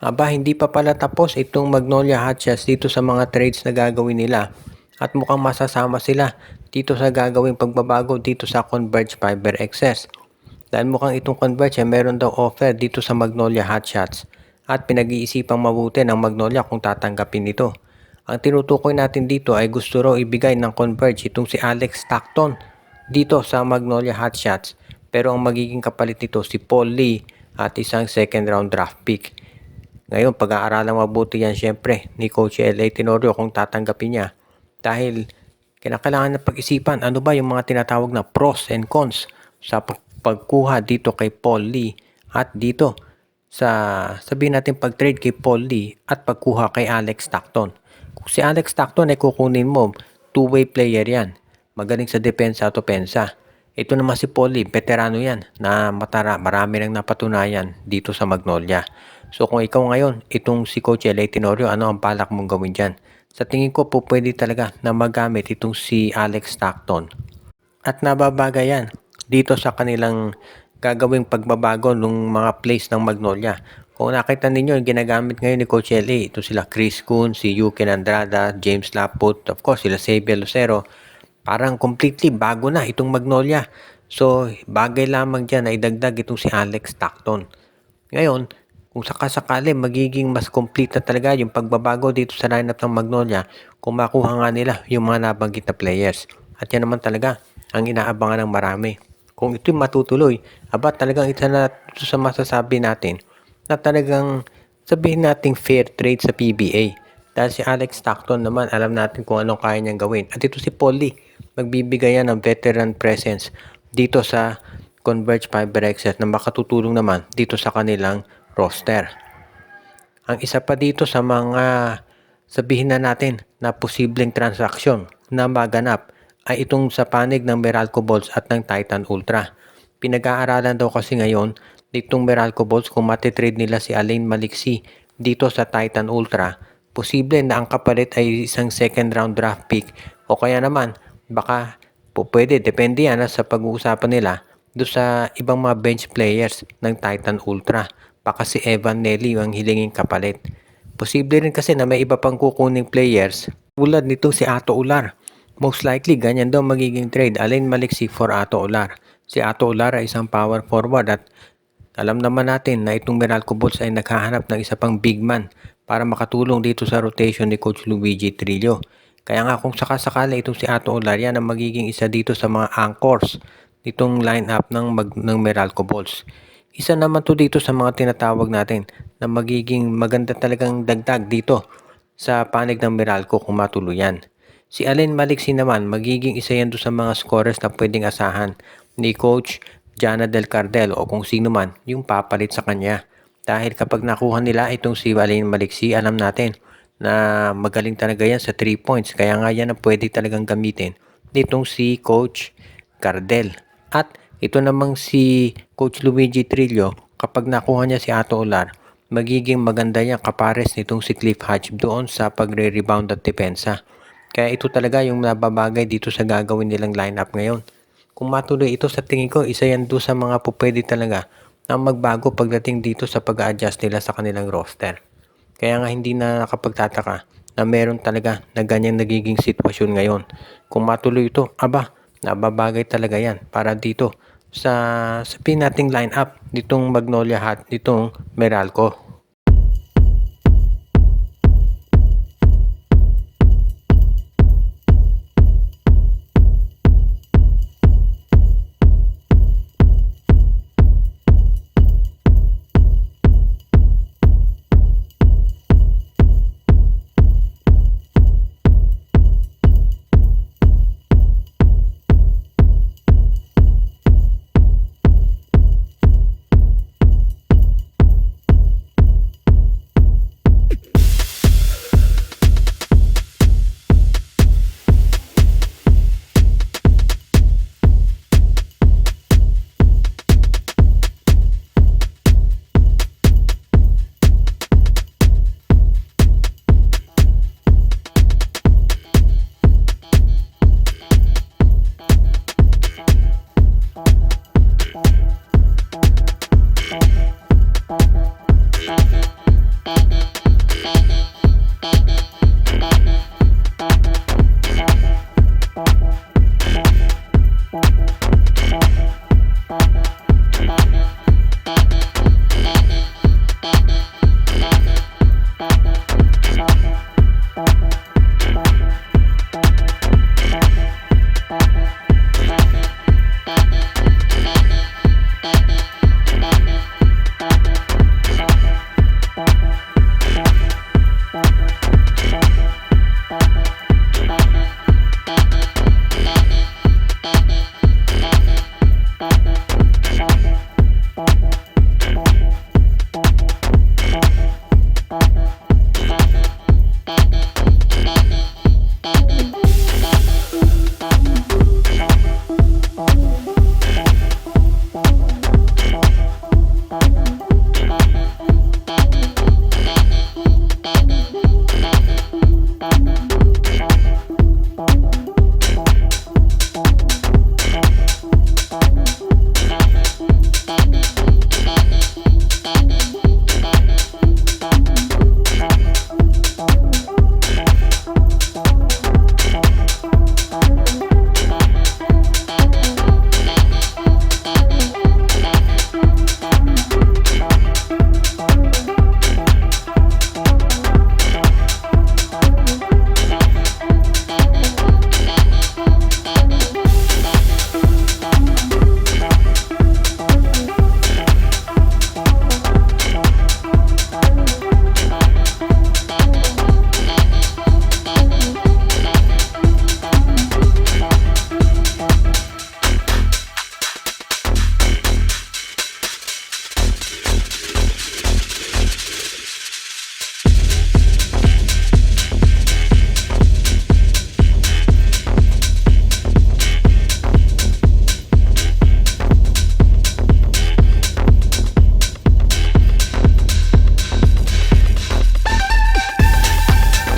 Aba, hindi pa pala tapos itong Magnolia Hotshots dito sa mga trades na gagawin nila. At mukhang masasama sila dito sa gagawing pagbabago dito sa Converge Fiber XS. Dahil mukhang itong Converge ay meron daw offer dito sa Magnolia Hotshots. At pinag-iisipang mabuti ng Magnolia kung tatanggapin ito. Ang tinutukoy natin dito ay gusto raw ibigay ng Converge itong si Alex Stockton dito sa Magnolia Hotshots. Pero ang magiging kapalit nito si Paul Lee at isang second round draft pick. Ngayon, pag-aaralang mabuti yan syempre ni Coach L.A. Tenorio kung tatanggapin niya. Dahil kailangan na pag-isipan ano ba yung mga tinatawag na pros and cons sa pagkuha dito kay Paul Lee at dito sa sabihin natin pag-trade kay Paul Lee at pagkuha kay Alex Stockton. Kung si Alex Stockton ay kukunin mo, two-way player yan. Magaling sa depensa at opensa. Ito naman si Paul Lee, veterano yan na marami nang napatunayan dito sa Magnolia. So kung ikaw ngayon, itong si Coach L.A. Tenorio, ano ang balak mong gawin dyan? Sa tingin ko po pwede talaga na magamit itong si Alex Stockton. At nababagay yan dito sa kanilang gagawing pagbabago ng mga plays ng Magnolia. Kung nakita ninyo, yung ginagamit ngayon ni Coach L.A., ito sila Chris Kuhn, si Yuken Andrada, James Laput, of course sila Xavier Lucero. Parang completely bago na itong Magnolia. So bagay lamang dyan na idagdag itong si Alex Stockton. Ngayon, kung sakasakali magiging mas complete na talaga yung pagbabago dito sa lineup ng Magnolia kung makuha nga nila yung mga nabanggit na players. At yan naman talaga ang inaabangan ng marami. Kung ito'y matutuloy, aba talagang isa na ito sa masasabi natin na talagang sabihin nating fair trade sa PBA. Dahil si Alex Stockton naman, alam natin kung anong kaya niyang gawin. At ito si Paul Lee, magbibigay yan ng veteran presence dito sa Converge Fiber XS na makatutulong naman dito sa kanilang roster. Ang isa pa dito sa mga sabihin na natin na posibleng transaksyon na maganap ay itong sa panig ng Meralco Bolts at ng Titan Ultra. Pinag-aaralan daw kasi ngayon ditong Meralco Bolts kung matitrade nila si Alain Maliksi dito sa Titan Ultra. Posible na ang kapalit ay isang second round draft pick o kaya naman baka pwede, depende yan sa pag-uusapan nila do sa ibang mga bench players ng Titan Ultra. Baka si Evan Nelly ang hilingin kapalit. Posible rin kasi na may iba pang kukuning players tulad nito si Ato Ular. Most likely ganyan daw magiging trade. Alain Maliksi for Ato Ular. Si Ato Ular ay isang power forward at alam naman natin na itong Meralco Bolts ay naghahanap ng isa pang big man para makatulong dito sa rotation ni Coach Luigi Trillo. Kaya nga kung sakasakali itong si Ato Ular, yan ang magiging isa dito sa mga anchors nitong lineup ng Meralco Bolts. Isa naman to dito sa mga tinatawag natin na magiging maganda talagang dagdag dito sa panig ng Meralco kung matuluyan. Si Alain Maliksi naman magiging isa yan doon sa mga scorers na pwedeng asahan ni Coach Jana Del Cardel o kung sino man yung papalit sa kanya. Dahil kapag nakuha nila itong si Alain Maliksi, alam natin na magaling talaga yan sa 3 points. Kaya nga yan ang pwede talagang gamitin nitong si Coach Cardel. At ito namang si Coach Luigi Trillo, kapag nakuha niya si Ato Ular, magiging maganda niyang kapares nitong si Cliff Hatch doon sa pagre-rebound at depensa. Kaya ito talaga yung nababagay dito sa gagawin nilang lineup ngayon. Kung matuloy ito sa tingin ko, isa yan doon sa mga pupwede talaga na magbago pagdating dito sa pag-adjust nila sa kanilang roster. Kaya nga hindi na nakapagtataka na meron talaga na ganyang nagiging sitwasyon ngayon. Kung matuloy ito, aba, nababagay talaga yan para dito sa sabihin nating lineup nitong Magnolia Hat, nitong Meralco.